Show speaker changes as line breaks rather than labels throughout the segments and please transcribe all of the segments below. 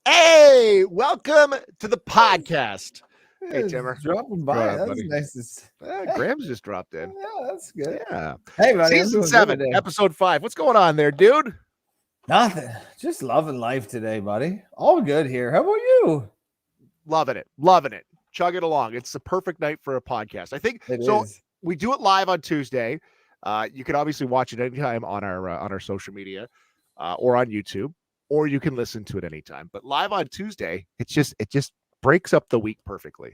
Hey, welcome to the podcast. Hey,
It's
Timmer.
dropping
Go
by.
ahead,
That's
buddy.
nice
Graham's just dropped in.
yeah, that's good.
Yeah.
Hey, buddy, I'm
Season
doing good
7,
today.
episode 5. What's going on there, dude?
Nothing. Just loving life today, buddy. All good here. How about you?
Loving it. Loving it. Chug it along. It's the perfect night for a podcast. I think
It
so.
is.
We do it live on Tuesday. You can obviously watch it anytime on our social media or on YouTube, or you can listen to it anytime. But live on Tuesday, it just breaks up the week perfectly.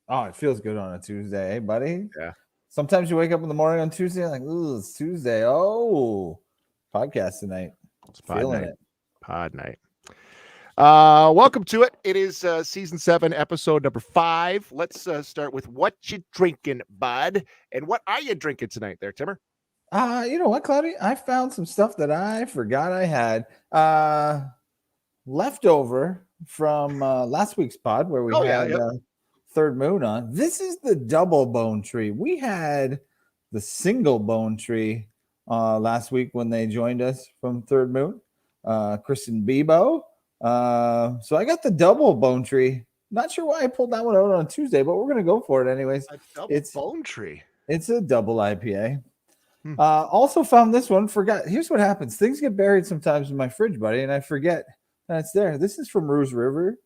Oh, it feels good on a Tuesday, hey, buddy.
Yeah.
Sometimes you wake up in the morning on Tuesday, like, ooh, it's Tuesday. Oh, podcast tonight.
It's pod
Feeling
night.
it.
Pod night. Welcome to it. It is season 7, episode number 5. Let's start with what you drinking, bud, and what are you drinking tonight, there, Timmer?
You know what, Cloudy? I found some stuff that I forgot I had. Leftover from last week's pod where we had Third Moon on. This is the double bone tree. We had the single bone tree last week when they joined us from Third Moon, Chris and Bebo. So I got the double bone tree. Not sure why I pulled that one out on Tuesday, but we're gonna go for it anyways.
A double bone tree.
It's a double IPA. Also found this one. Forgot. Here's what happens. Things get buried sometimes in my fridge, buddy, and I forget that it's there. This is from Rouge River.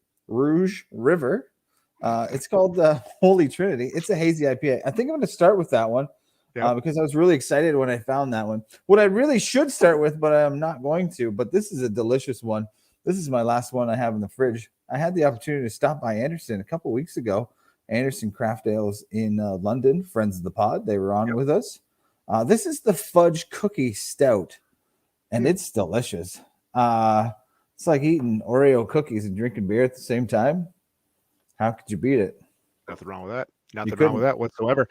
It's called the Holy Trinity. It's a hazy IPA. I think I'm going to start with that one because I was really excited when I found that one. What I really should start with, but I'm not going to. But this is a delicious one. This is my last one I have in the fridge. I had the opportunity to stop by Anderson a couple weeks ago. Anderson Craft Ales in London, friends of the pod. They were on with us. This is the fudge cookie stout, and it's delicious. It's like eating Oreo cookies and drinking beer at the same time. How could you beat it?
Nothing wrong with that. Nothing wrong with that whatsoever.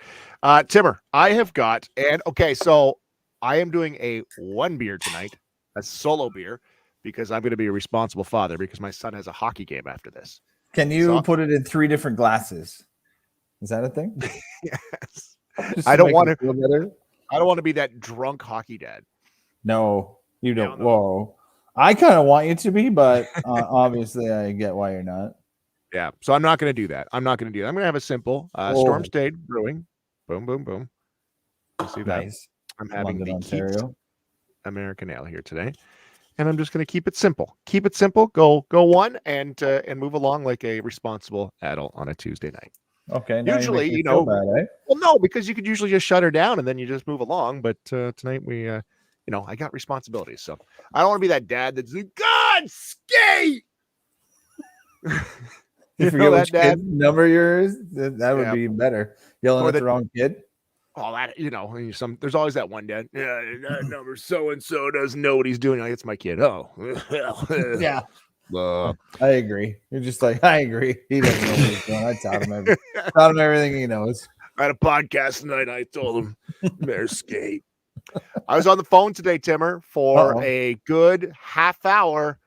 Timmer, I have got, and okay, so I am doing a one beer tonight, a solo beer, because I'm going to be a responsible father because my son has a hockey game after this.
Can you put it in 3 different glasses? Is that a thing?
Yes. I don't want to.
Feel better.
I don't want to be that drunk hockey dad.
No, you don't. Whoa. I kind of want you to be, but obviously I get why you're not.
Yeah. So I'm not going to do that. I'm going to have a simple Storm State Brewing. Boom, boom, boom. You see that? Nice. I'm having
London, Ontario
American Ale here today. And I'm just going to keep it simple. Keep it simple. Go one and move along like a responsible adult on a Tuesday night.
Okay.
Usually,
you know, bad, eh?
Well, no, because you could usually just shut her down and then you just move along. But tonight we, I got responsibilities, so I don't want to be that dad that's like, God, skate.
You forget which kid number yours? That would be better. Yelling at the wrong kid.
Oh, that there's always that one dad. Yeah, that number so and so doesn't know what he's doing. Like, it's my kid. Oh,
yeah. I agree. You're just like, I agree. He doesn't know what he's doing. I taught him everything he knows.
I had a podcast tonight. I told him, "Better skate." I was on the phone today, Timmer, for a good half hour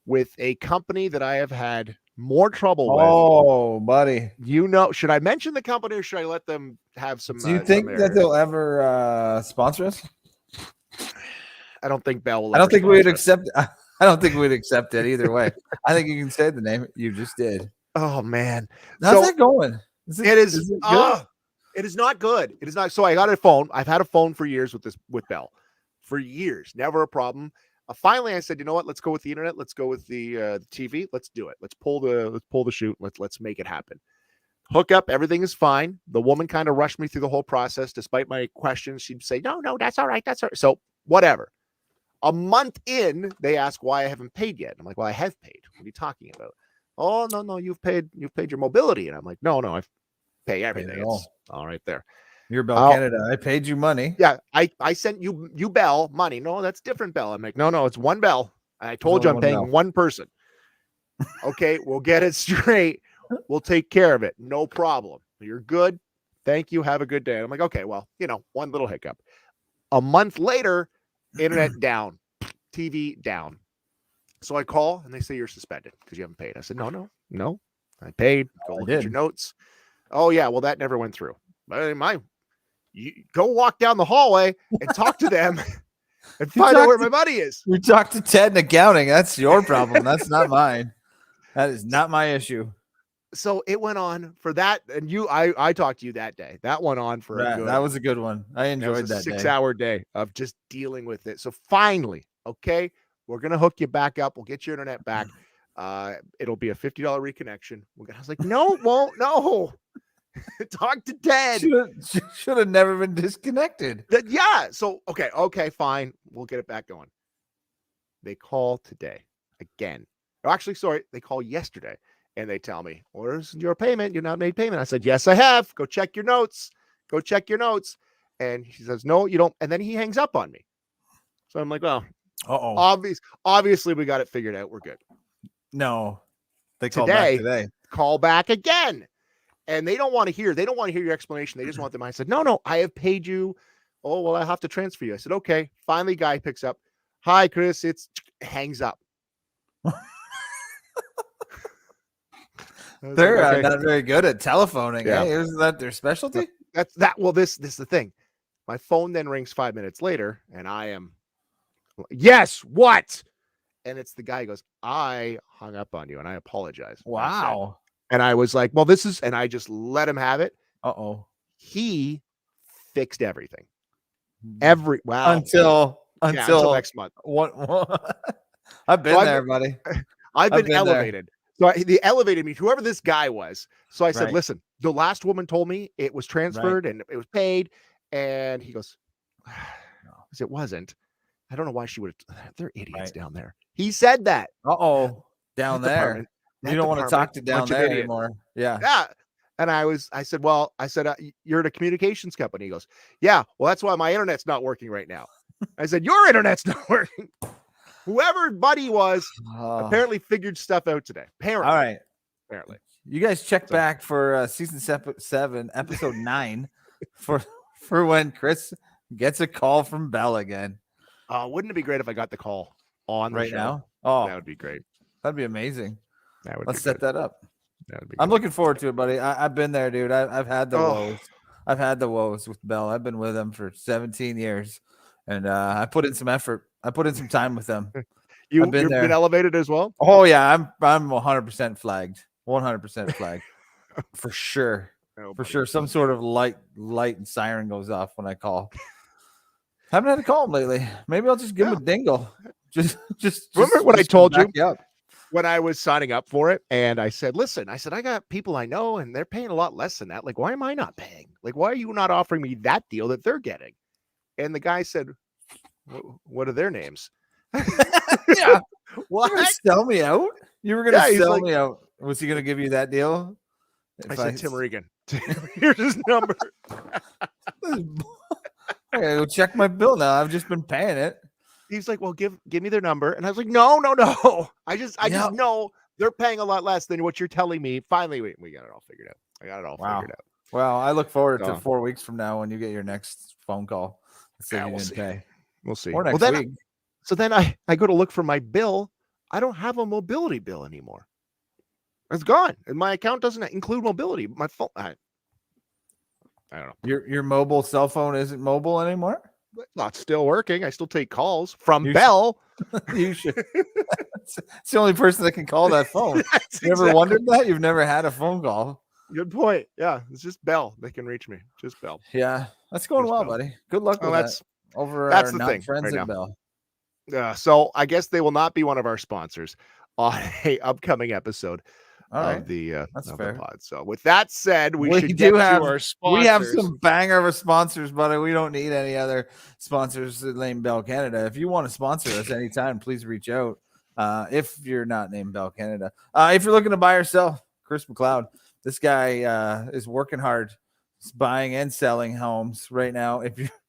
with a company that I have had more trouble with.
Oh, buddy.
Should I mention the company or should I let them have some?
Do you think that they'll ever sponsor us?
I don't think Bell will.
I don't think we'd accept. I don't think we'd accept it either way. I think you can say the name. You just did.
Oh man,
how's that going?
Is it good? It is not good. It is not. So I got a phone. I've had a phone for years with Bell, for years, never a problem. Finally, I said, you know what? Let's go with the internet. Let's go with the TV. Let's do it. Let's pull the shoot. Let's make it happen. Hook up. Everything is fine. The woman kind of rushed me through the whole process, despite my questions. She'd say, no, that's all right. That's all right. So whatever. A month in, they ask why I haven't paid yet. I'm like, well, I have paid. What are you talking about? Oh, no, you've paid your mobility. And I'm like, no, I pay everything. It's all right there.
You're Bell Canada. I paid you money.
Yeah, I sent you Bell money. No, that's different Bell. I'm like, no, it's one Bell. I told you I'm paying one person. Okay, we'll get it straight. We'll take care of it. No problem. You're good. Thank you. Have a good day. I'm like, okay, well, one little hiccup. A month later, internet down, TV down. So I call and they say you're suspended because you haven't paid. I said, no. I paid. Go look at your notes. Oh yeah, well that never went through. You go walk down the hallway and talk to them and find out where my money is.
You talk to Ted in accounting. That's your problem. That's not mine. That is not my issue.
So it went on for that, and I talked to you that day. That went on for a good.
That was a good one. I enjoyed that
6-hour day of just dealing with it. So finally, okay, we're gonna hook you back up. We'll get your internet back. It'll be a $50 reconnection. I was like, no, it won't. No. Talk to Ted.
Should have never been disconnected.
Yeah. So okay, fine. We'll get it back going. They call today again. Oh, actually, sorry, they call yesterday. And they tell me, where's your payment? You're not made payment. I said, yes, I have. Go check your notes. Go check your notes. And he says, no, you don't. And then he hangs up on me. So I'm like, well, obviously we got it figured out. We're good.
No, they call back today.
Call back again. And they don't want to hear your explanation. They just want them. I said, no, I have paid you. Oh, well, I have to transfer you. I said, okay. Finally, guy picks up. Hi, Chris. Hangs up.
They're not very good at telephoning. Yeah. Isn't that their specialty?
Well, this is the thing. My phone then rings 5 minutes later, and I am, yes, what? And it's the guy who goes, I hung up on you, and I apologize.
Wow.
And I was like, well, and I just let him have it. He fixed everything. Until next month.
I've been there, buddy.
I've been elevated. So they elevated me, whoever this guy was. So I said, listen, the last woman told me it was transferred and it was paid. And he goes, because it wasn't. I don't know why she would have. They're idiots down there. He said that.
Down there. You don't want to talk to down there anymore. Yeah.
Yeah. And I said, you're at a communications company. He goes, yeah, well, that's why my internet's not working right now. I said, your internet's not working. Whoever Buddy was apparently figured stuff out today. Apparently.
All right.
Apparently.
You guys check back for season 7, episode 9 for when Chris gets a call from Bell again.
Wouldn't it be great if I got the call on the show?
Now? Oh,
that would be great.
That'd be amazing. Let's
set
that up. I'm looking forward to it, buddy. I've been there, dude. I've had the woes. I've had the woes with Bell. I've been with him for 17 years, and I put in some effort. I put in some time with them.
You've been elevated as well?
Oh yeah, I'm 100% flagged. 100% flagged. For sure. For sure. Some sort of light and siren goes off when I call. Haven't had to call him lately. Maybe I'll just give him a dingle. Just
remember what I told you when I was signing up for it, and I said, listen, I got people I know and they're paying a lot less than that. Like, why am I not paying? Like, why are you not offering me that deal that they're getting? And the guy said, what are their names?
Yeah. What? You were gonna sell me out? You were gonna sell me out. Was he gonna give you that deal?
I said, Tim Regan. Here's his number.
I gotta go check my bill now. I've just been paying it.
He's like, well, give me their number. And I was like, no. I just know they're paying a lot less than what you're telling me. Finally, we got it all figured out. I got it all figured out.
Well, I look forward to 4 weeks from now when you get your next phone call.
We'll see. We'll see.
Or next week.
So then I go to look for my bill. I don't have a mobility bill anymore. It's gone. And my account doesn't include mobility. My phone. I don't know.
Your mobile cell phone isn't mobile anymore?
Not still working. I still take calls from Bell.
You should. It's the only person that can call that phone. You ever wondered that? You've never had a phone call.
Good point. Yeah, it's just Bell. They can reach me. Just Bell.
Yeah, that's going well, buddy. Good luck with that.
That's the thing
friends at Bell.
So I guess they will not be one of our sponsors on a upcoming episode of the pod. So with that said, we should get to our sponsors.
We have some banger of sponsors, but we don't need any other sponsors named Bell Canada. If you want to sponsor us anytime, please reach out. If you're not named Bell Canada, if you're looking to buy or sell, Chris McLeod, this guy is working hard. He's buying and selling homes right now.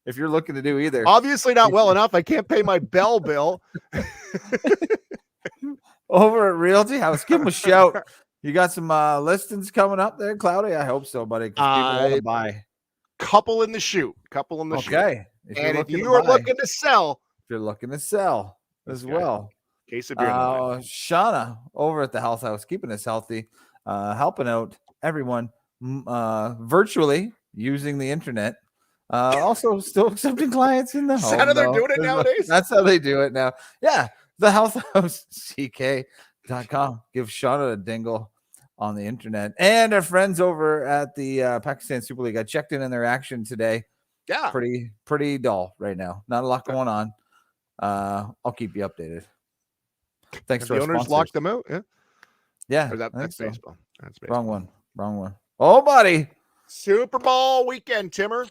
If you're looking to do either,
obviously not well enough. I can't pay my Bell bill.
Over at Realty House, give him a shout. You got some listings coming up there, Cloudy? I hope so, buddy. People want to buy.
Couple in the shoot.
Okay.
If you are looking to sell.
If you're looking to sell as well.
Case of beer.
Shauna over at the Health House, keeping us healthy, helping out everyone virtually using the internet. Also still accepting clients in the home.
Is that how they're doing it nowadays?
That's how they do it now. Yeah. The Health House CK .com. Give Shauna a dingle on the internet. And our friends over at the Pakistan Super League, I checked in their action today.
Yeah.
Pretty dull right now. Not a lot going on. I'll keep you updated. Thanks to
the
our
owners
sponsors.
locked them out.
Yeah.
Or that's
so.
baseball. That's baseball.
Wrong one. Oh, buddy.
Super Bowl weekend, Timmer.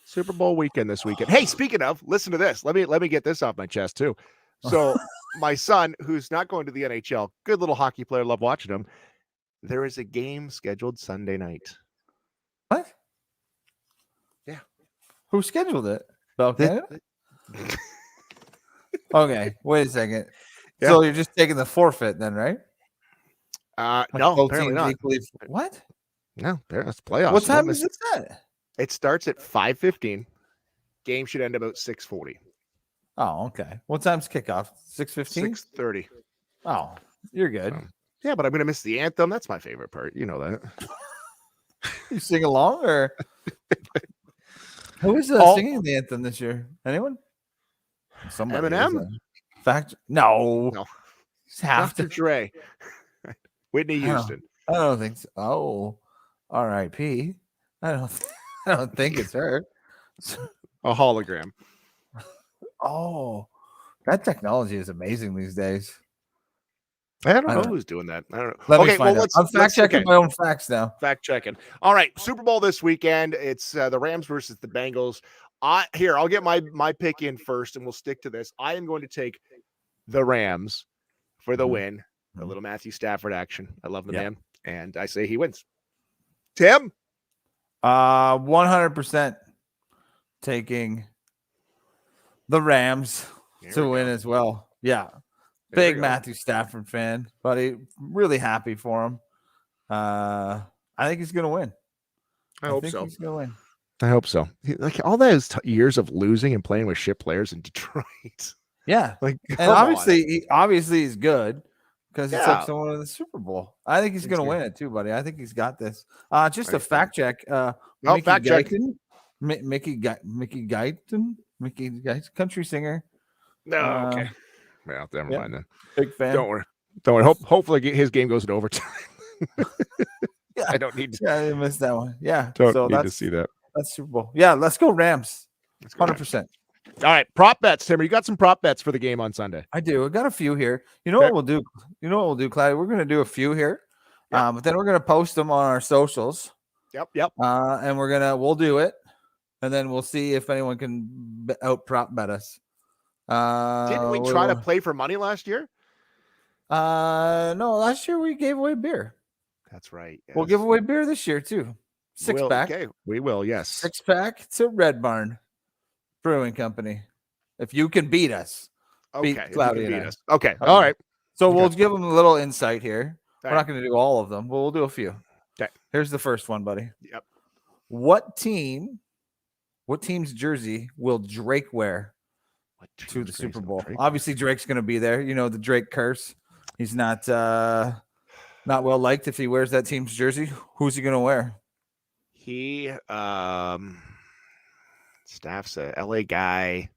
Super Bowl weekend this weekend. Hey, speaking of, listen to this. Let me get this off my chest too. So my son, who's not going to the NHL, good little hockey player, love watching him. There is a game scheduled Sunday night.
What?
Yeah.
Who scheduled it? Bell Canada? Okay, wait a second. Yeah. So you're just taking the forfeit then, right?
No, apparently not.
What?
No, that's playoffs.
What time is it set?
It starts at 5:15. Game should end about 6:40.
Oh, okay. What time's kickoff? 6:15?
6:30.
Oh, you're good.
Yeah, but I'm gonna miss the anthem. That's my favorite part. You know that.
You sing along, or who is singing the anthem this year? Anyone? Somebody.
Eminem?
No.
Dr. Dre. Whitney Houston.
I don't think so. Oh, R.I.P. I don't think it's her.
A hologram.
Oh, that technology is amazing these days.
I don't know who's doing that. I don't know.
Let me find out. I'm fact checking my own facts now.
Fact checking. All right, Super Bowl this weekend. It's the Rams versus the Bengals. I'll get my pick in first, and we'll stick to this. I am going to take the Rams for the win. A little Matthew Stafford action. I love the man, and I say he wins. Tim?
100% taking the Rams to win as well. Yeah. Big Matthew Stafford fan, buddy. Really happy for him. I think he's going to win.
I hope so.
He's going to win.
I hope so. Like all those years of losing and playing with shit players in Detroit.
Yeah.
Like,
and obviously he's good because he took someone to the Super Bowl. I think he's going to win it too, buddy. I think he's got this. Just a fact check. Mickey Guyton, country singer.
No, okay. Well, never mind then.
Big fan.
Don't worry. Hopefully his game goes in overtime. I don't need to.
Yeah, I missed that one. Yeah.
Don't need to see that.
That's Super Bowl. Yeah, let's go Rams. 100%.
All right, prop bets, Timmer. You got some prop bets for the game on Sunday?
I do. I got a few here. You know what we'll do? Clyde? We're going to do a few here, but then we're going to post them on our socials.
Yep.
And we'll do it, and then we'll see if anyone can out prop bet us.
Didn't we try to play for money last year?
No, last year we gave away beer.
That's right. Yes.
We'll give away beer this year too. 6-pack.
Okay, we will. Yes,
6-pack to Red Barn Brewing Company. If you can beat us, beat Cloudy and us.
Okay. All right.
So we'll give them a little insight here. We're not going to do all of them, but we'll do a few.
Okay.
Here's the first one, buddy.
Yep.
What team's jersey will Drake wear to the Super Bowl? Obviously, Drake's going to be there. You know, the Drake curse. He's not well liked if he wears that team's jersey. Who's he going to wear?
He Staff's a LA guy,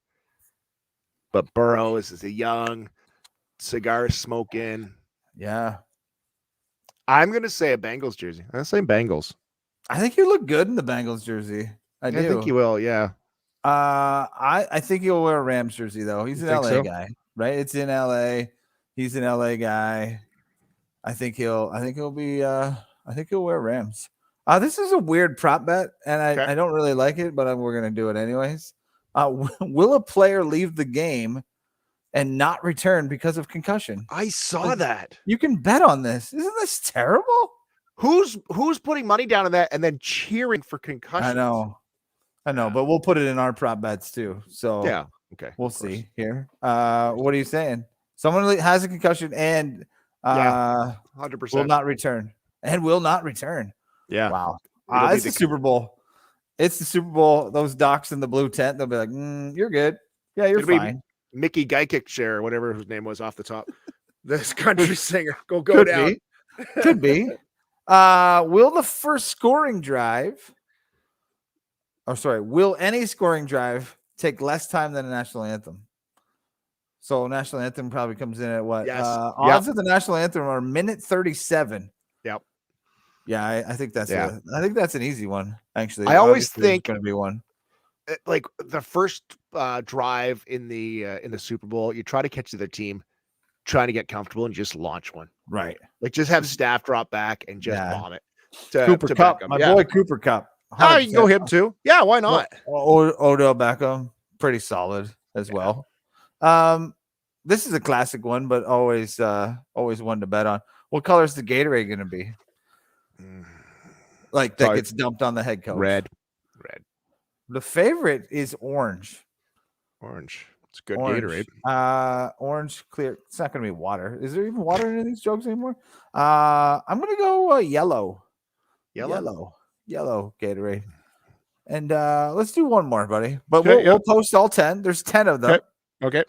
but Burrows is a young cigar smoking.
Yeah.
I'm going to say a Bengals jersey. I'm saying Bengals.
I think you look good in the Bengals jersey. I do.
I think you will, yeah.
I think he'll wear a Rams jersey though. He's an LA guy, right? It's in LA. He's an LA guy. I think he'll wear Rams. This is a weird prop bet, and I don't really like it, but we're gonna do it anyways. Will a player leave the game and not return because of concussion?
I saw that.
You can bet on this. Isn't this terrible?
Who's putting money down on that and then cheering for concussion?
I know, but we'll put it in our prop bets too. So
yeah, okay,
we'll see here. What are you saying? Someone has a concussion and
100%
will not return.
Yeah.
Wow. It's the Super Bowl. It's the Super Bowl. Those docs in the blue tent, they'll be like, you're good. Yeah, you're fine.
Mickey Guykick share or whatever his name was off the top. This country singer. Go
Could
down.
Could be. Will any scoring drive take less time than a national anthem? So national anthem probably comes in at what?
Yes.
Odds of the national anthem are minute 37.
Yep.
Yeah, I think that's I think that's an easy one. Actually,
I always think
going to be one.
Like the first drive in the Super Bowl, you try to catch the team trying to get comfortable and just launch one.
Right.
Like just have staff drop back and just bomb it.
Cooper Kupp, my boy Cooper Kupp.
Oh, you can go him too. Yeah, why not?
Odell Beckham, pretty solid as well. This is a classic one, but always one to bet on. What color is the Gatorade going to be? Like that gets dumped on the head coach.
Red.
The favorite is orange.
It's good Gatorade.
Orange, clear. It's not going to be water. Is there even water in these jokes anymore? I'm going to go yellow. Yellow Gatorade. And let's do one more, buddy. But we'll post all 10. There's 10 of them.
Okay.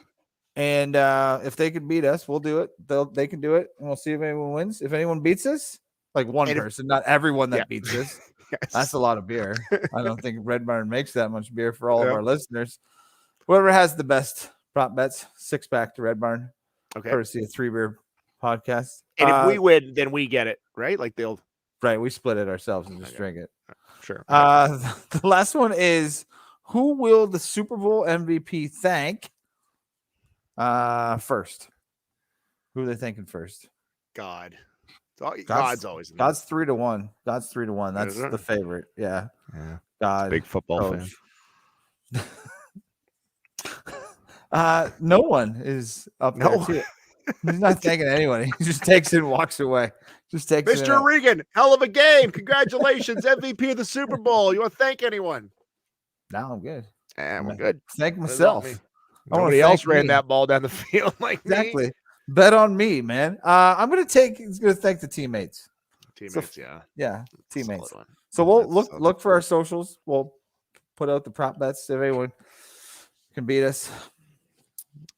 And if they can beat us, we'll do it. They can do it, and we'll see if anyone wins. If anyone beats us, like one person, not everyone that beats us. Yes. That's a lot of beer. I don't think Red Barn makes that much beer for all of our listeners. Whoever has the best prop bets, 6-pack to Red Barn.
Okay.
Courtesy of 3Beer podcast.
And if we win, then we get it, right? Like
we split it ourselves and just drink it.
Sure.
The last one is, who will the Super Bowl MVP thank first? Who are they thanking first?
God. God's always
God's 3-1. God's 3-1. That's the favorite. Yeah. God.
Big football
fan. No one is up there. He's not thanking anyone. He just takes it and walks away.
Mr. Regan, hell of a game. Congratulations, MVP of the Super Bowl. You want to thank anyone?
No, I'm good.
I'm good.
Thank myself.
Nobody else ran that ball down the field like
exactly.
me.
Bet on me, man. I'm gonna thank the teammates. Teammates. So we'll look for our socials. We'll put out the prop bets if anyone can beat us,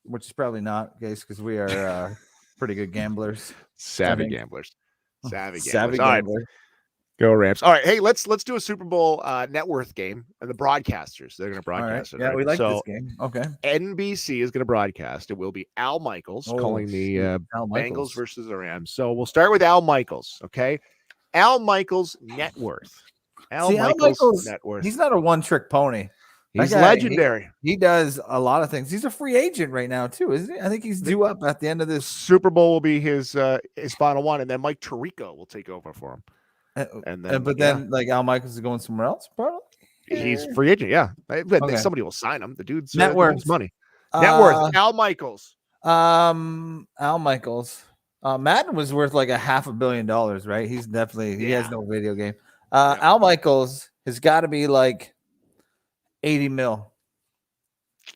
which is probably not, guys, because we are pretty good gamblers.
Savvy gamblers. Savvy
gambler.
Right. Go Rams. All right. Hey, let's do a Super Bowl net worth game. And the broadcasters, they're going to broadcast it.
Yeah, right? We like this game. Okay.
NBC is going to broadcast. It will be Al Michaels calling the Bengals versus the Rams. So we'll start with Al Michaels. Okay. Al Michaels net worth. Al Michaels net worth.
He's not a one-trick pony.
He's legendary.
He does a lot of things. He's a free agent right now too, isn't he? I think he's due up at the end of this.
Super Bowl will be his final one, and then Mike Tirico will take over for him.
Then like Al Michaels is going somewhere else, probably.
He's free agent, somebody will sign him. The dude's
net worth
money. Net worth. Al Michaels.
Al Michaels. Madden was worth like $500 million, right? He's definitely he has no video game. Al Michaels has got to be like 80 mil.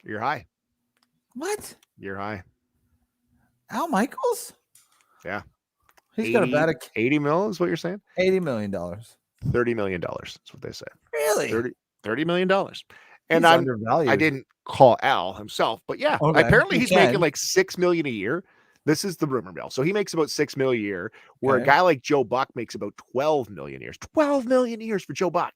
You're high.
What?
You're high.
Al Michaels?
Yeah.
He's got about
80 mil is what you're saying?
$80 million.
$30 million. That's what they say.
Really?
$30 million. And
he's undervalued.
I didn't call Al himself, but apparently he's making like $6 million a year. This is the rumor mill. So he makes about $6 million a year, where a guy like Joe Buck makes about $12 million a year. $12 million a year for Joe Buck.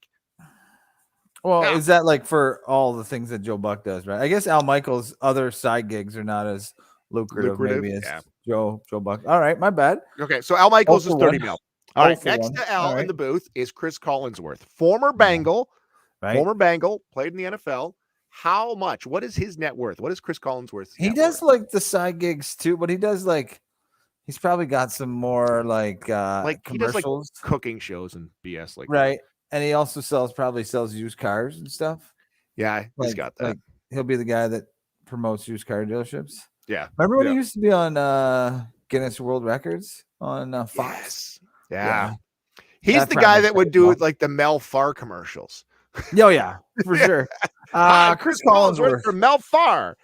Well, is that like for all the things that Joe Buck does, right? I guess Al Michaels' other side gigs are not as lucrative maybe as Joe Buck. All right, my bad.
Okay, so Al Michaels is 30 mil. All right, next to Al in the booth is Chris Collinsworth, former Bengal, played in the NFL. How much? What is his net worth? What is Chris Collinsworth?
He does like the side gigs too, but he does like he's probably got some more like commercials,
he does like cooking shows and BS like
right. And he also probably sells used cars and stuff.
Yeah, he's got that.
Like, he'll be the guy that promotes used car dealerships.
Yeah.
Remember when he used to be on Guinness World Records on Fox?
Yes. Yeah. He's the guy that would do like the Mel Farr commercials.
Oh, yeah, for sure.
Chris Collinsworth from Mel Farr.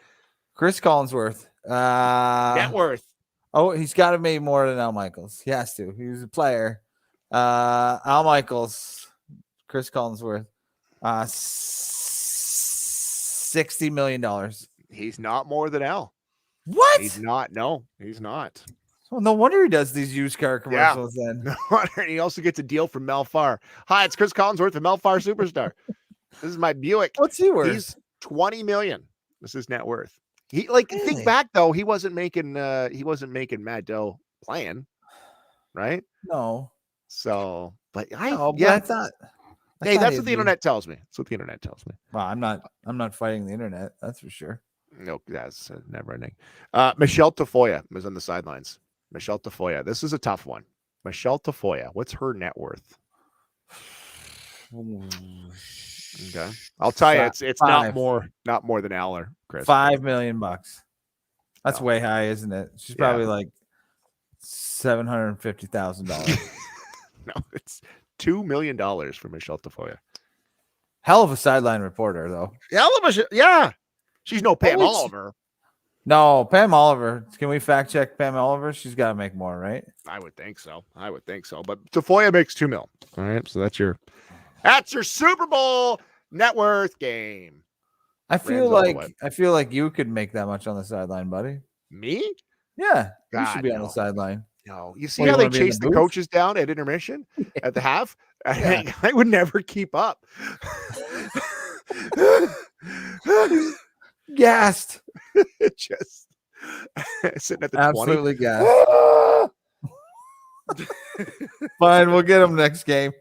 Chris Collinsworth.
Net worth.
Oh, he's got to make more than Al Michaels. He has to. He was a player. Al Michaels. Chris Collinsworth, $60 million.
He's not more than Al.
What?
He's not. No, he's not.
Well, no wonder he does these used car commercials then.
No wonder. He also gets a deal from Mel Farr. Hi, it's Chris Collinsworth, the Mel Farr superstar. This is my Buick.
What's he worth?
He's $20 million. This is net worth. He like
Really?
think back though, he wasn't making Mad Doe playing, right?
No.
So, but I
thought.
hey, that's what the
he'd be.
internet tells me. That's what the internet tells me.
Well, I'm not fighting the internet. That's for sure.
No, that's never ending. Michelle Tafoya was on the sidelines. Michelle Tafoya. This is a tough one. Michelle Tafoya. What's her net worth? Okay, I'll tell you, it's not more than Aller, Chris.
$5 million. That's way high, isn't it? She's probably like $750,000.
No, it's $2 million for Michelle Tafoya.
Hell of a sideline reporter, though.
Yeah. She's no Pam Oliver.
No, Pam Oliver. Can we fact check Pam Oliver? She's got to make more, right?
I would think so. But Tafoya makes $2 million. All right, so that's your Super Bowl net worth game.
I feel like you could make that much on the sideline, buddy.
Me?
Yeah, you should be on the sideline.
No, you see how they chase the coaches down at intermission at the half? I would never keep up.
Gassed.
Just sitting at the
absolutely
20.
Gassed. Fine, we'll get them next game.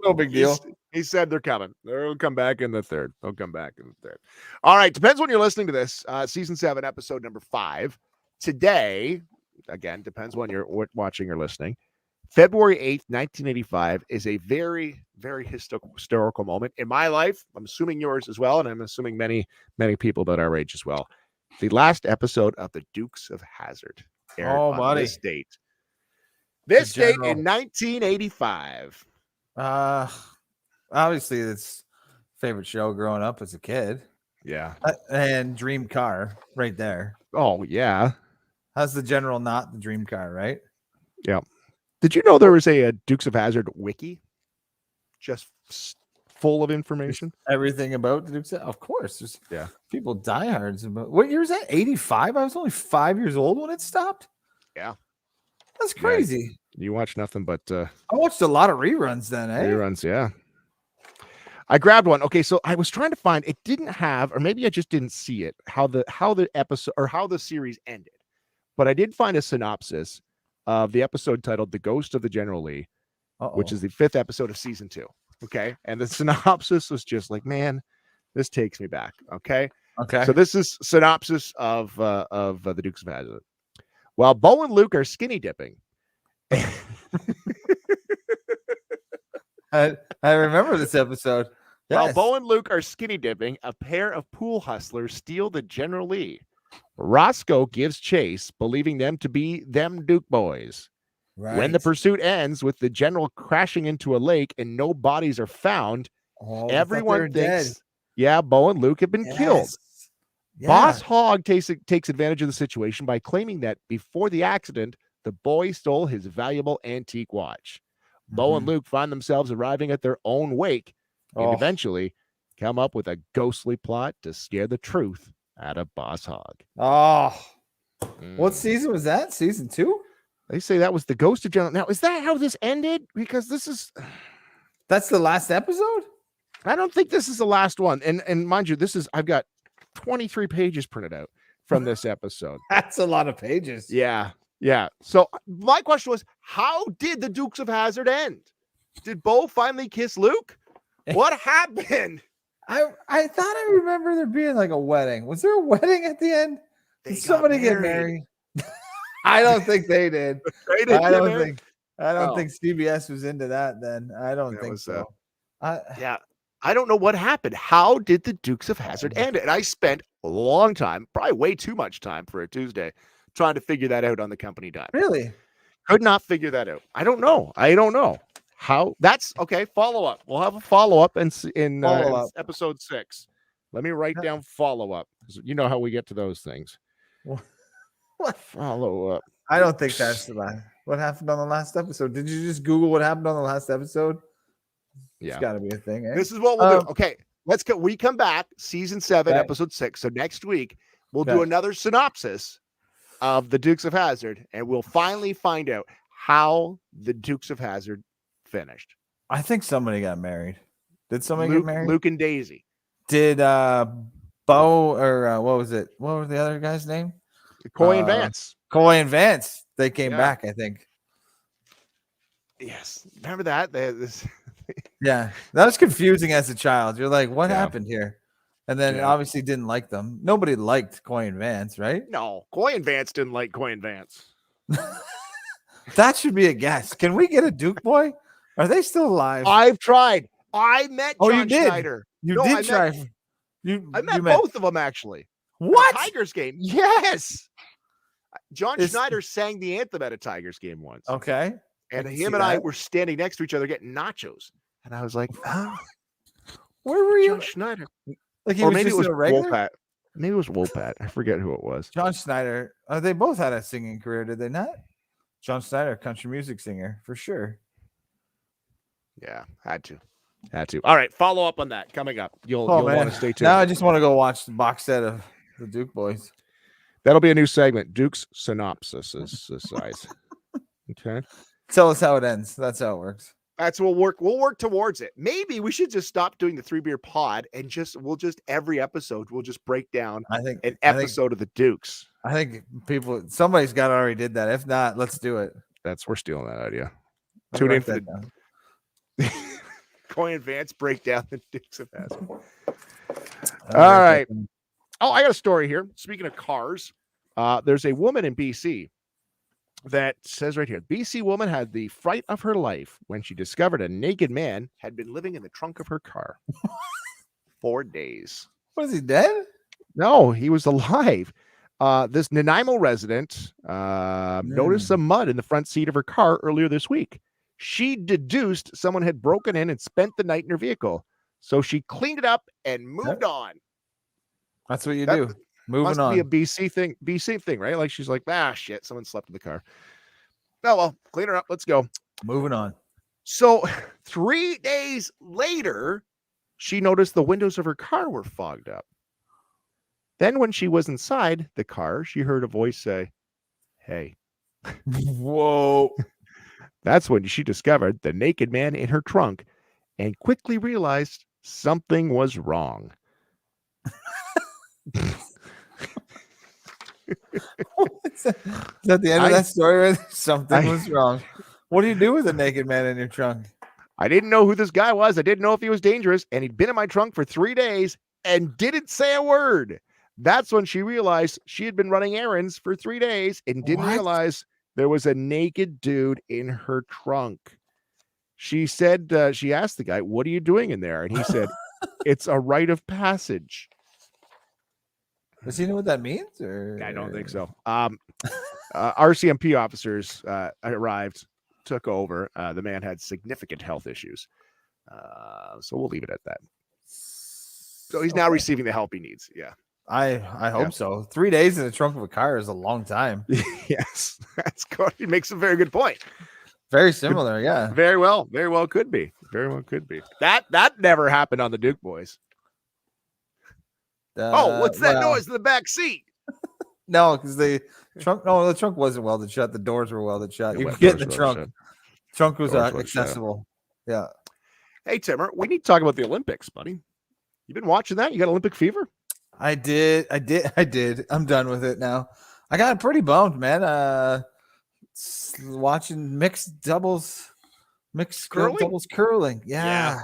No big deal.
He said they're coming. They'll come back in the third. All right. Depends when you're listening to this. Season 7, episode number 5. Today, again, depends when you're watching or listening. February 8th, 1985 is a very, very historical moment in my life. I'm assuming yours as well. And I'm assuming many, many people that our age as well. The last episode of the Dukes of Hazzard aired on this date. This date in 1985.
Obviously it's favorite show growing up as a kid.
Yeah.
And dream car right there.
Oh yeah.
How's the general not the dream car, right?
Yeah. Did you know there was a Dukes of Hazzard wiki? Just full of information.
Everything about the Dukes of course. There's people diehards about. What year is that? 85? I was only 5 years old when it stopped.
Yeah.
That's crazy.
Yeah, you watched nothing but
I watched a lot of reruns then, eh?
Reruns, yeah. I grabbed one. Okay, so I was trying to find it didn't have, or maybe I just didn't see it, how the episode or how the series ended. But I did find a synopsis of the episode titled The Ghost of the General Lee, which is the 5th episode of season 2. Okay. And the synopsis was just like, man, this takes me back. Okay. So this is synopsis of the Dukes of Hazzard. While Bo and Luke are skinny dipping.
I remember this episode.
Yes. While Bo and Luke are skinny dipping, a pair of pool hustlers steal the General Lee. Roscoe gives chase, believing them to be them Duke boys. Right. When the pursuit ends with the general crashing into a lake and no bodies are found, everyone thinks, Bo and Luke have been killed. Yeah. Boss Hogg takes advantage of the situation by claiming that before the accident, the boy stole his valuable antique watch. Bo and Luke find themselves arriving at their own wake and eventually come up with a ghostly plot to scare the truth out of Boss Hogg.
What season was that? Season 2?
They say that was the Ghost of General. Now, is that how this ended? Because
that's the last episode?
I don't think this is the last one. And mind you, I've got 23 pages printed out from this episode.
That's a lot of pages.
Yeah. So my question was, how did the Dukes of Hazzard end? Did Bo finally kiss Luke? What happened?
I thought I remember there being like a wedding. Was there a wedding at the end? Did somebody get married? I don't think they did. I don't think CBS was into that then. I don't think so.
I don't know what happened. How did the Dukes of Hazzard end? And I spent a long time, probably way too much time for a Tuesday, trying to figure that out on the company dime.
Really?
Could not figure that out. I don't know. How that's okay. Follow up. We'll have a follow up in episode 6. Let me write down follow up. You know how we get to those things.
What
follow up?
I don't think that's the last. What happened on the last episode? Did you just Google what happened on the last episode?
Yeah,
it's got to be a thing. Eh?
This is what we'll do. Okay, let's go. We come back, season 7, episode 6. So next week we'll do another synopsis of the Dukes of Hazzard, and we'll finally find out how the Dukes of Hazzard finished.
I think somebody got married. Did somebody get married?
Luke and Daisy.
Did Bob Bo or what was it? What was the other guy's name?
Coy and Vance.
Coy and Vance. They came
Yeah.
back, I think.
Yes, remember that?
Yeah, that was confusing as a child. You're like, what
Yeah.
happened here? And then obviously didn't like them. Nobody liked Coy and Vance, right?
No, Coy and Vance didn't like Coy and Vance.
That should be a guess. Can we get a Duke boy? Are they still alive?
I've tried. I met John
you did?
Schneider.
You
No,
did
I
try.
I met both of them actually.
What?
At a Tigers game? Yes. John Schneider sang the anthem at a Tigers game once.
Okay.
And him and I were standing next to each other getting nachos. And I was like,
where were you?
John Schneider.
Like
or maybe it was Wolpat. Maybe it was Wolpat. I forget who it was.
John Schneider. They both had a singing career, did they not? John Schneider, country music singer, for sure.
Yeah, had to. All right, follow up on that coming up. You'll want to stay tuned.
Now I just want to go watch the box set of the Duke boys.
That'll be a new segment. Duke's synopsis is size. Okay.
Tell us how it ends. That's how it works.
That's what we'll work towards it. Maybe we should just stop doing the 3BeerPod and we'll just every episode we'll just break down an episode of the Dukes.
I think somebody's got already did that. If not, let's do it.
We're stealing that idea. Tune in for the Coy and Vance break down the Dukes of Hazzard. All right. Oh, I got a story here. Speaking of cars, there's a woman in BC that says right here, BC woman had the fright of her life when she discovered a naked man had been living in the trunk of her car 4 days.
Was he dead?
No, he was alive. This Nanaimo resident noticed some mud in the front seat of her car earlier this week. She deduced someone had broken in and spent the night in her vehicle. So she cleaned it up and moved on.
That's what you do. Moving on.
Must be a BC thing, right? Like she's like, shit, someone slept in the car. Oh, well, clean her up. Let's go.
Moving on.
So 3 days later, she noticed the windows of her car were fogged up. Then when she was inside the car, she heard a voice say, "Hey."
Whoa.
That's when she discovered the naked man in her trunk and quickly realized something was wrong.
Is that the end of that story? Right? Something was wrong. What do you do with a naked man in your trunk?
I didn't know who this guy was. I didn't know if he was dangerous. And he'd been in my trunk for 3 days and didn't say a word. That's when she realized she had been running errands for 3 days and didn't realize there was a naked dude in her trunk. She said, she asked the guy, "What are you doing in there?" And he said, "It's a rite of passage."
Does he know what that means? Or
I don't think so. RCMP officers arrived, took over. The man had significant health issues. So we'll leave it at that. So he's now receiving the help he needs. Yeah.
I hope so. 3 days in the trunk of a car is a long time.
Yes. That's good. He makes a very good point.
Very similar. Yeah.
Very well could be. Very well could be. That never happened on the Duke boys. What's that noise in the back seat?
No, because the trunk wasn't welded shut. The doors were welded shut. You could get in the trunk. Shut. Trunk was accessible. Yeah.
Hey, Timmer, we need to talk about the Olympics, buddy. You been watching that? You got Olympic fever?
I did. I'm done with it now. I got pretty bummed, man. Watching mixed doubles curling. Yeah.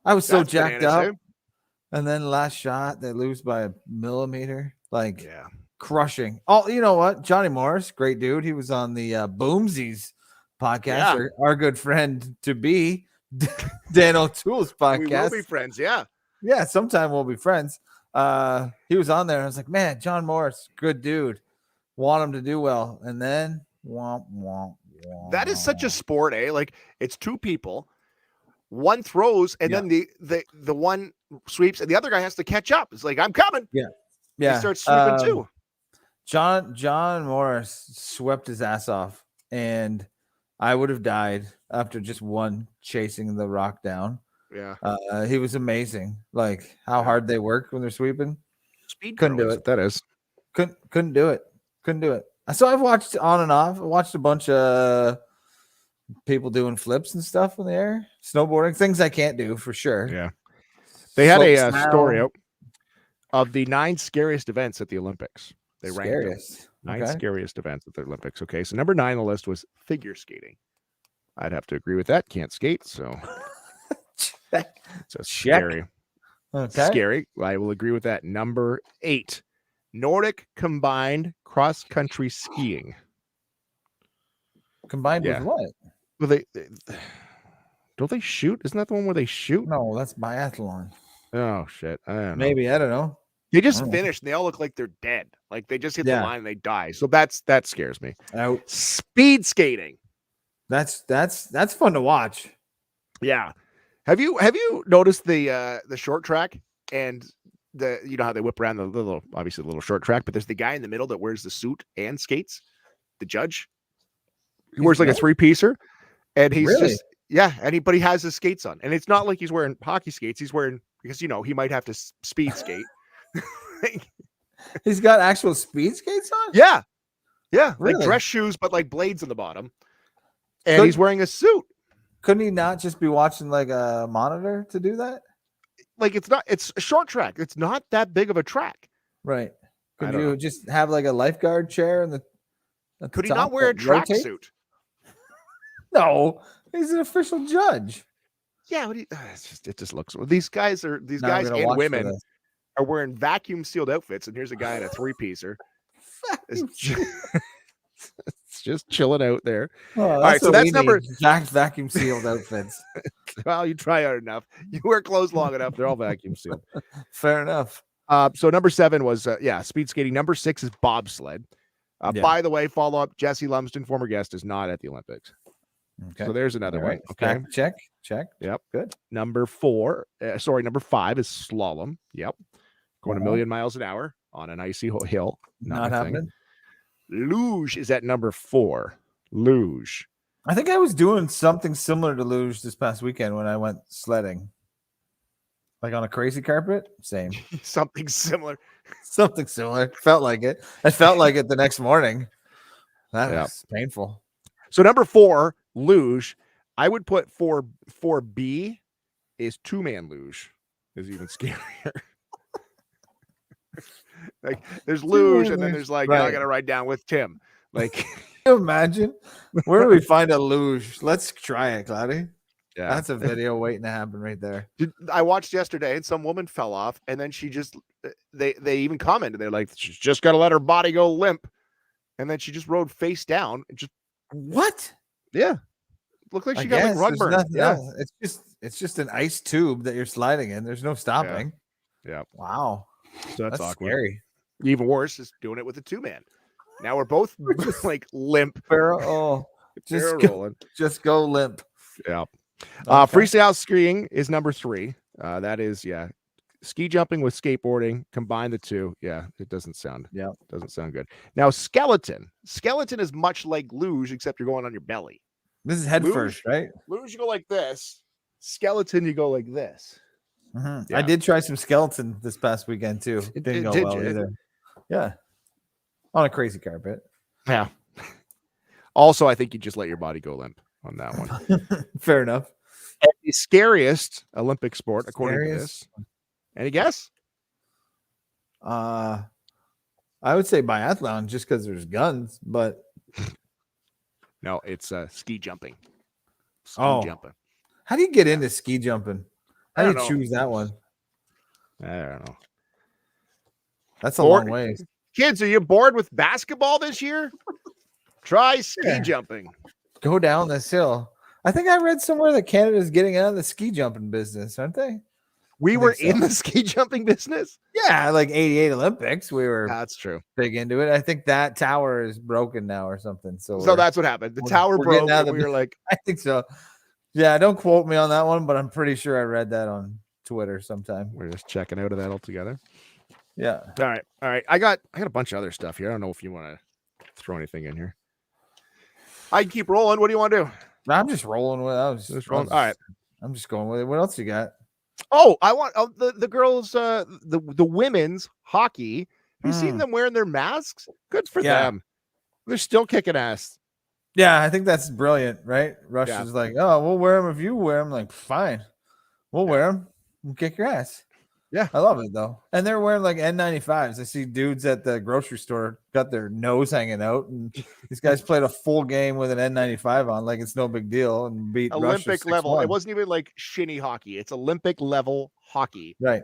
I was so jacked up. And then last shot, they lose by a millimeter. Crushing. Oh, you know what? Johnny Morris, great dude. He was on the Boomsies podcast. Our good friend to be, Dan O'Toole's podcast. We
will be friends, yeah.
Yeah, sometime we'll be friends. He was on there. And I was like, man, John Morris, good dude. Want him to do well. And then, womp, womp, womp.
That is such a sport, eh? Like, it's two people. One throws, and then the one sweeps, and the other guy has to catch up. It's like, I'm coming.
Yeah.
He starts sweeping too.
John Morris swept his ass off, and I would have died after just one chasing the rock down.
Yeah.
He was amazing. Like how hard they work when they're sweeping.
Speed
couldn't do it.
That is.
Couldn't do it. So I've watched on and off. I watched a bunch of people doing flips and stuff in the air, snowboarding, things I can't do for sure.
Yeah. They had a story out. of the 9 scariest events at the Olympics. They ranked them.
Scariest.
9
Okay.
scariest events at the Olympics. Okay, so number 9 on the list was figure skating. I'd have to agree with that. Can't skate, so it's scary.
Okay.
Scary. I will agree with that. Number 8, Nordic combined cross-country skiing.
Combined with what?
Well, they don't they shoot? Isn't that the one where they shoot?
No, that's biathlon.
Oh shit! I don't know.
Maybe, I don't know.
They just finished and they all look like they're dead. Like they just hit the line and they die. So that scares me.
Out.
Speed skating.
That's fun to watch.
Yeah. Have you noticed the short track and you know how they whip around the little short track, but there's the guy in the middle that wears the suit and skates, the judge. He wears like a 3-piecer, and he's just but he has his skates on, and it's not like he's wearing hockey skates. He's wearing, because he might have to speed skate.
He's got actual speed skates on.
Yeah,
really?
like dress shoes, but like blades on the bottom, and he's wearing a suit.
Couldn't he not just be watching like a monitor to do that?
Like it's a short track. It's not that big of a track.
Right. Could you just have like a lifeguard chair in the
Could he not wear a tracksuit?
No, he's an official judge.
Yeah, but it just looks. These guys and women are wearing vacuum sealed outfits, and here's a guy in a 3-piecer. It's just chilling out there.
Oh,
all right, so that's number
vacuum sealed outfits.
Well, you try hard enough. You wear clothes long enough; they're all vacuum sealed.
Fair enough.
So number 7 was speed skating. Number 6 is bobsled. By the way, follow up: Jesse Lumsden, former guest, is not at the Olympics.
Okay.
So there's another one.
Okay. Check.
Yep.
Good.
Number 5 is slalom. Yep. Going a million miles an hour on an icy hill.
Not happening.
Luge is at number 4. Luge.
I think I was doing something similar to luge this past weekend when I went sledding. Like on a crazy carpet. Same.
Something similar.
Something similar. Felt like it. I felt like it the next morning. That was painful.
So number 4, luge. I would put 4B is 2-man luge. Is even scarier. Like there's luge, and then there's like, I got to ride down with Tim. Like,
can you imagine? Where do we find a luge? Let's try it, Cloudy.
Yeah,
that's a video waiting to happen right there.
I watched yesterday, and some woman fell off, and then she just they even commented, they're like, she's just got to let her body go limp, and then she just rode face down. And just
what?
Yeah, looked like she got like rug burn.
Yeah, it's just an ice tube that you're sliding in. There's no stopping.
Yeah.
Wow.
So that's awkward.
Scary.
Even worse is doing it with a 2-man. Now we're both like limp.
Barrel rolling. Just go limp.
Yeah. Freestyle skiing is number 3. That is ski jumping with skateboarding. Combine the two. Yeah, it doesn't sound good. Now skeleton is much like luge, except you're going on your belly.
This is head first, right?
Luge, you go like this. Skeleton, you go like this.
Yeah. I did try some skeleton this past weekend too. It didn't go well either. Yeah. On a crazy carpet.
Yeah. Also, I think you just let your body go limp on that one.
Fair enough.
And the scariest Olympic sport, according to this. Any guess?
I would say biathlon just because there's guns, but
no, it's ski jumping.
Jumping. How do you get into ski jumping? How do you choose that one?
I don't know.
That's a long way.
Kids, are you bored with basketball this year? Try ski jumping.
Go down this hill. I think I read somewhere that Canada's getting out of the ski jumping business, aren't they?
We were in the ski jumping business?
Yeah, like 88 Olympics. We were
that's true.
Big into it. I think that tower is broken now or something. So
that's what happened. The tower broke and we were like,
I think so. Yeah, don't quote me on that one, but I'm pretty sure I read that on Twitter sometime.
We're just checking out of that altogether.
Yeah.
All right. I got a bunch of other stuff here. I don't know if you want to throw anything in here. I can keep rolling. What do you want to do?
I'm just rolling with. All
right.
I'm just going with it. What else you got?
Oh, I want the girls, the women's hockey. Have you seen them wearing their masks? Good for them. They're still kicking ass.
Yeah, I think that's brilliant, right? Russia's like, oh, we'll wear them if you wear them. Like, fine, we'll wear them and kick your ass.
Yeah.
I love it though. And they're wearing like N95s. I see dudes at the grocery store got their nose hanging out, and these guys played a full game with an N95 on, like it's no big deal, and beat
Olympic
Russia
level.
6-1.
It wasn't even like shinny hockey. It's Olympic level hockey.
Right.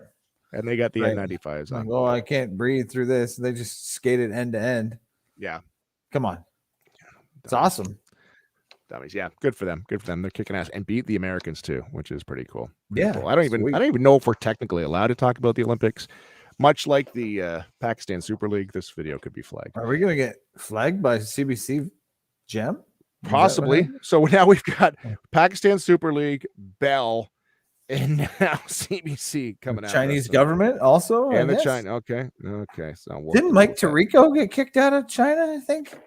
And they got the
Right.
N95s on.
Like, oh, I can't breathe through this. They just skated end to end.
Yeah.
Come on. It's awesome.
Dummies. Yeah. Good for them. Good for them. They're kicking ass and beat the Americans too, which is pretty cool.
Yeah.
Cool. I don't even know if we're technically allowed to talk about the Olympics. Much like the Pakistan Super League, this video could be flagged.
Are we going to get flagged by CBC Gem?
Possibly. So now we've got Pakistan Super League, Bell, and now CBC coming out.
Chinese government also?
And the China. Okay. So
didn't Mike Tirico get kicked out of China, I think?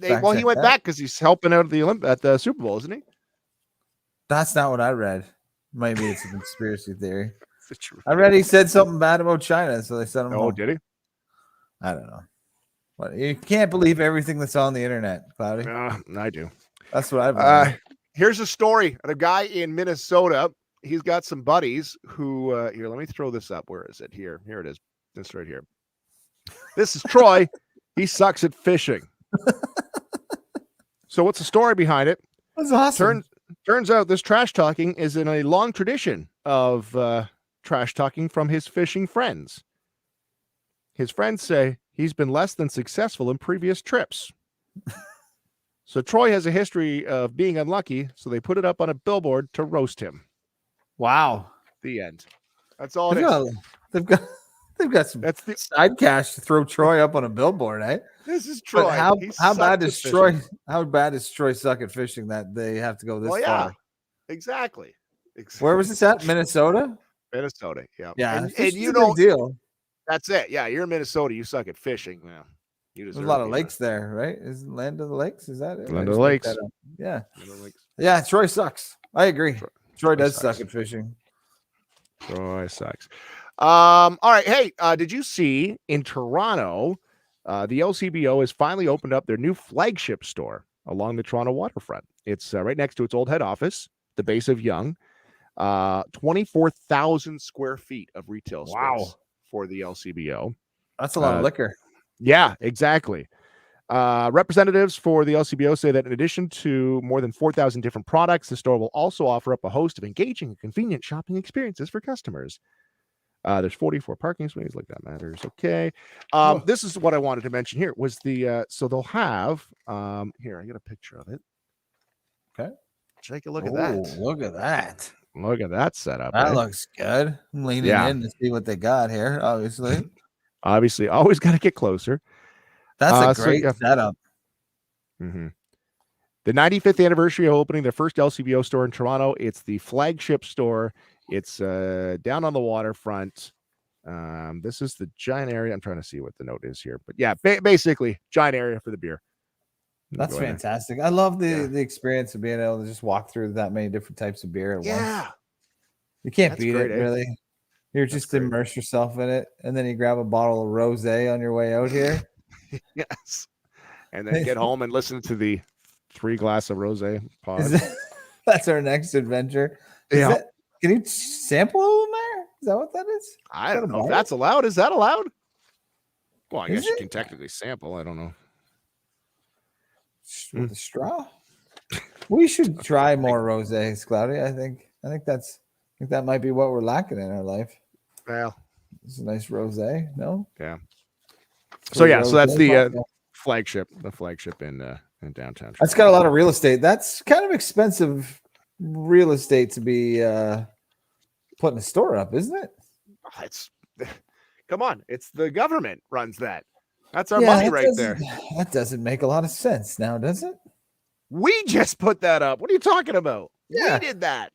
He went back because he's helping out at the Super Bowl, isn't he?
That's not what I read. Maybe it's a conspiracy theory. I read he said something bad about China, so they sent him home.
Did he?
I don't know. But you can't believe everything that's on the internet, Cloudy.
I do.
That's what I've read.
Here's a story. A guy in Minnesota, he's got some buddies who here, let me throw this up. Where is it? Here it is. This right here. This is Troy. He sucks at fishing. So what's the story behind it?
That's awesome.
Turns out this trash talking is in a long tradition of trash talking from his fishing friends. His friends say he's been less than successful in previous trips. So Troy has a history of being unlucky, so they put it up on a billboard to roast him.
Wow.
The end. That's all it is.
They've got some side cash to throw Troy up on a billboard, eh?
This is Troy.
But how bad is Troy? How bad is Troy suck at fishing that they have to go this far?
Exactly.
Where was this at? Minnesota?
Minnesota, yeah.
Yeah,
and you
know,
deal. That's it. Yeah, you're in Minnesota. You suck at fishing. Yeah,
there's a lot of lakes there, right? Is it Land of the Lakes? Is that it?
Land of the Lakes?
Yeah. Yeah, Troy sucks. I agree. Troy does suck at fishing.
Troy sucks. All right. Hey, did you see in Toronto, the LCBO has finally opened up their new flagship store along the Toronto waterfront. It's right next to its old head office, the base of Yonge. 24,000 square feet of retail space for the LCBO.
That's a lot of liquor.
Yeah, exactly. Representatives for the LCBO say that in addition to more than 4,000 different products, the store will also offer up a host of engaging and convenient shopping experiences for customers. There's 44 parking spaces, like that matters. Okay. This is what I wanted to mention here was so they'll have, here, I got a picture of it.
Okay.
Take a look at that.
Look at that.
Look at that setup.
That looks good. I'm leaning in to see what they got here, obviously.
Obviously, always got to get closer.
That's a great setup.
Mm-hmm. The 95th anniversary of opening their first LCBO store in Toronto. It's the flagship store. It's down on the waterfront. This is the giant area. I'm trying to see what the note is here. But yeah, basically, giant area for the beer.
That's fantastic. I love the experience of being able to just walk through that many different types of beer at once. You can't beat it, really. You're just immerse yourself in it, and then you grab a bottle of rosé on your way out here.
Yes. And then get home and listen to the 3 glass of rosé pod.
That's our next adventure. Can you sample them there? Is that what that is?
I don't know if that's allowed. Is that allowed? Well, I guess you can technically sample. I don't know.
With a straw? We should try more rosés, Cloudy. I think that might be what we're lacking in our life.
Well,
it's a nice rosé, no?
Yeah. So that's the flagship in downtown.
That's got a lot of real estate. That's kind of expensive real estate to be putting a store up, isn't it?
Come on, it's the government runs that. That's our money right there.
That doesn't make a lot of sense now, does it?
We just put that up. What are you talking about?
Yeah.
We did that.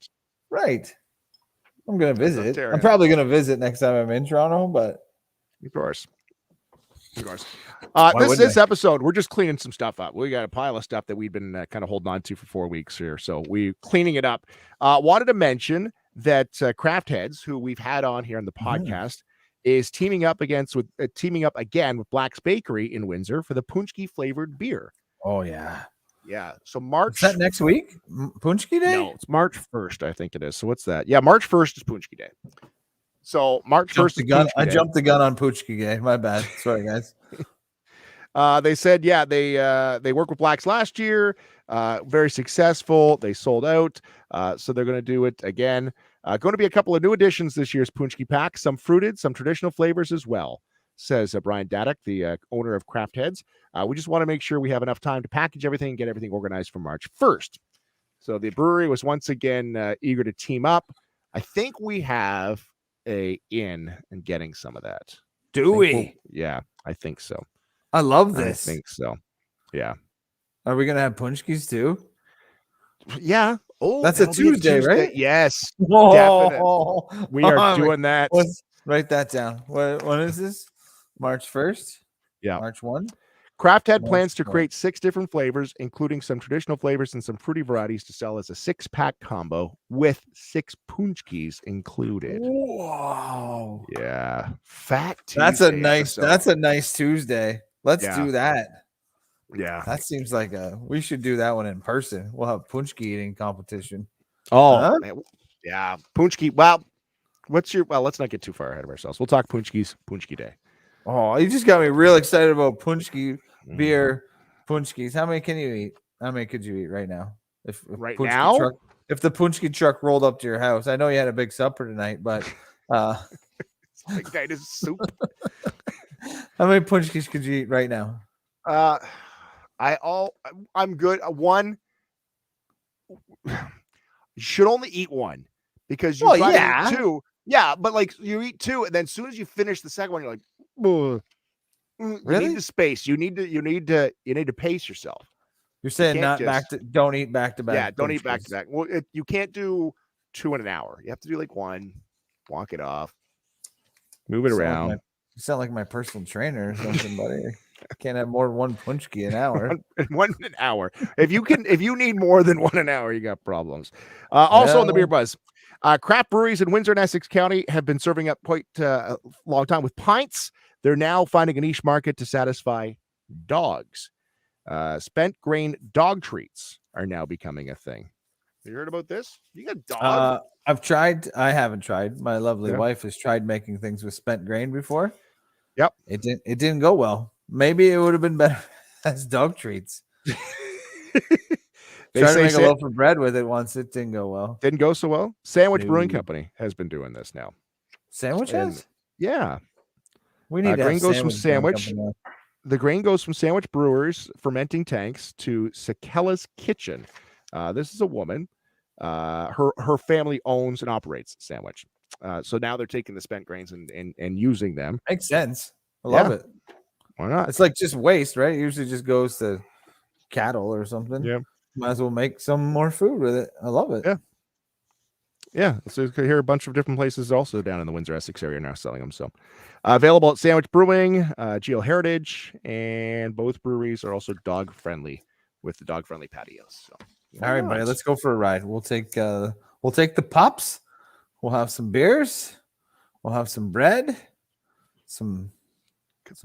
Right. I'm going to visit. I'm probably going to visit next time I'm in Toronto, but
of course. This episode, we're just cleaning some stuff up. We got a pile of stuff that we've been kind of holding on to for 4 weeks here. So we're cleaning it up. Wanted to mention that Craft Heads, who we've had on here on the podcast, is teaming up again with Black's Bakery in Windsor for the Punchki flavored beer.
Oh, yeah.
Yeah. So March.
Is that next week? Punchki Day?
No, it's March 1st, I think it is. So what's that? Yeah, March 1st is Punchki Day. So March 1st is Punchki
I
Day.
jumped the gun on Punchki Day. My bad. Sorry, guys.
They said, yeah, they worked with Blacks last year. Very successful. They sold out. So they're going to do it again. Going to be a couple of new additions this year's Punchki pack. Some fruited, some traditional flavors as well, says Brian Daddock, the owner of Craft Heads. We just want to make sure we have enough time to package everything and get everything organized for March 1st. So the brewery was once again eager to team up. I think we have a in getting some of that.
Do we?
Yeah, I think so.
I love this.
I think so. Yeah.
Are we gonna have punchkis too?
Yeah. Oh,
that's a Tuesday, right?
Yes.
Whoa.
Definitely. We are doing that.
Let's write that down. When is this? March 1st?
Yeah.
March 1?
Craft Head plans to create 6 different flavors, including some traditional flavors and some fruity varieties to sell as a 6-pack combo with 6 punchkis included.
Wow.
Yeah. Fat Tuesday.
That's a nice Tuesday. Let's do that.
Yeah.
That seems like we should do that one in person. We'll have punchki eating competition.
Oh, yeah. Punchki. Well, let's not get too far ahead of ourselves. We'll talk Punchki Day.
Oh, you just got me real excited about punchki beer punchkis. How many can you eat? How many could you eat right now? If the punchki truck rolled up to your house, I know you had a big supper tonight, but
big night is soup.
How many punchkis could you eat right now?
I'm good. One. You should only eat one because you try to eat 2. Yeah, but like you eat 2, and then as soon as you finish the second one, you're like, really? You need the space. You need to pace yourself.
You're saying don't eat back to back.
Yeah, don't eat back to back. Well, you can't do 2 in an hour. You have to do like 1, walk it off, move it around.
You sound like my personal trainer or something, buddy. I can't have more than 1 punchki an hour.
one an hour. If you need more than 1 an hour, you got problems. Also on the Beer Buzz, craft breweries in Windsor and Essex County have been serving up quite a long time with pints. They're now finding a niche market to satisfy dogs. Spent grain dog treats are now becoming a thing. You heard about this? You got dog?
I've tried. I haven't tried. My lovely wife has tried making things with spent grain before.
Yep.
It didn't go well. Maybe it would have been better as dog treats. Tried to make a loaf of bread with it once. It didn't go well.
Didn't go so well. Sandwich Brewing Company has been doing this now.
Sandwiches?
Yeah.
We need
grain goes from sandwich. The grain goes from Sandwich Brewers fermenting tanks to Sakella's Kitchen. This is a woman. Her family owns and operates Sandwich. So now they're taking the spent grains and using them.
Makes sense. I love it.
Why not?
It's like just waste, right? It usually just goes to cattle or something.
Yeah.
Might as well make some more food with it. I love it.
Yeah. Yeah. So you can hear a bunch of different places also down in the Windsor Essex area now selling them. So available at Sandwich Brewing, Geo Heritage, and both breweries are also dog friendly with the dog friendly patios. So
all right, buddy, let's go for a ride. We'll take the pups. We'll have some beers. We'll have some bread. Some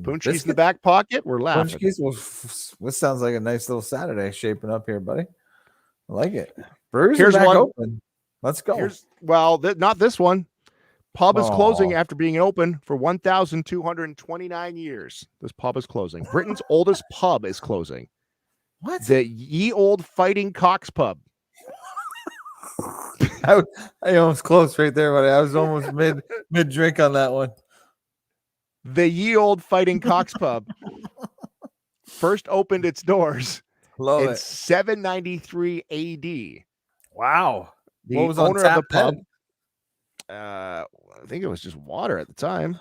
punchkis in the back pocket. We're laughing.
Punchkis. Well, this sounds like a nice little Saturday shaping up here, buddy. I like it. Breweries are back open. Let's go.
Not this one. Pub is closing after being open for 1,229 years. This pub is closing. Britain's oldest pub is closing.
What?
The Ye Old Fighting Cocks Pub.
I almost close right there, buddy. I was almost mid drink on that one.
The Ye Old Fighting Cocks Pub first opened its doors in 793 AD.
Wow.
The owner of the pub, I think it was just water at the time.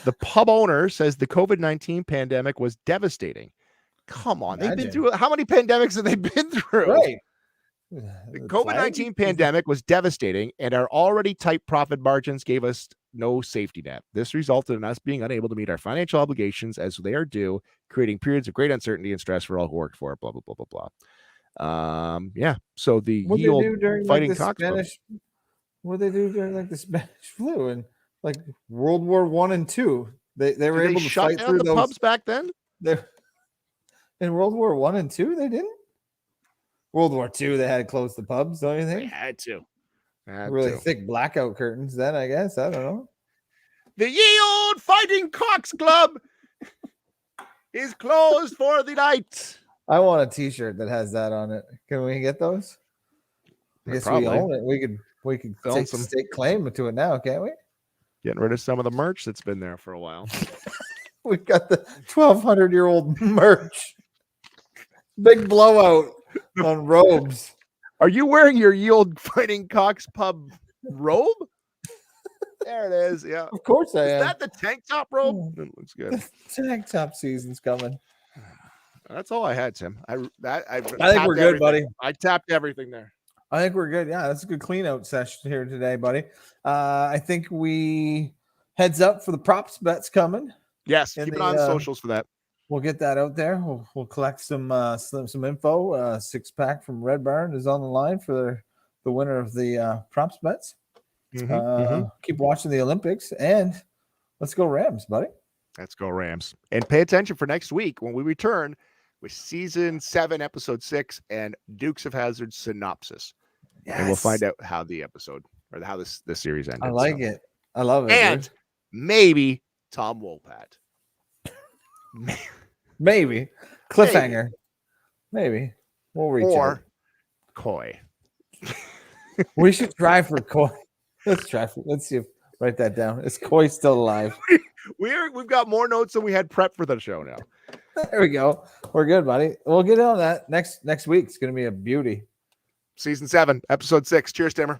The pub owner says the COVID-19 pandemic was devastating. Come on, they've been through how many pandemics have they been through?
Right.
The COVID-19 pandemic was devastating, and our already tight profit margins gave us no safety net. This resulted in us being unable to meet our financial obligations as they are due, creating periods of great uncertainty and stress for all who worked for it. Blah blah blah blah blah. Yeah. So the Ye Old Fighting Cocks Pub.
What did they do during like the Spanish flu and like World War I and II? They were able to
shut
fight
down
through
the
those
pubs back then.
In World War I and II, they didn't. World War II, they had to close the pubs, don't you think?
They had to.
Really thick blackout curtains then, I guess. I don't know.
The Ye Old Fighting Cocks Club is closed for the night.
I want a t-shirt that has that on it. Can we get those? I guess we own it. We could stake claim to it now, can't we?
Getting rid of some of the merch that's been there for a while.
We've got the 1,200-year-old merch. Big blowout on robes.
Are you wearing your Ye Old Fighting Cocks Pub robe? There it is. Yeah,
of course I am.
Is that the tank top robe? It looks good.
Tank top season's coming.
That's all I had, Tim. I think
we're good, buddy.
I tapped everything there.
I think we're good. Yeah, that's a good clean out session here today, buddy. I think we heads up for the props bets coming.
Yes, keep it on socials for that.
We'll get that out there. We'll collect some info. 6-pack from Red Barn is on the line for the winner of the props bets. Keep watching the Olympics and let's go Rams, buddy.
Let's go Rams. And pay attention for next week when we return with season 7, episode 6, and Dukes of Hazzard synopsis. Yes. And we'll find out how the episode or how this series ended.
I like it. I love it.
And maybe Tom Wopat.
Maybe. Cliffhanger. Maybe. We'll reach out.
Coy.
We should try for Coy. Let's see if write that down. Is Coy still alive?
We've got more notes than we had prepped for the show now.
There we go. We're good, buddy. We'll get on that next week. It's going to be a beauty.
Season 7, episode 6. Cheers, Timmer.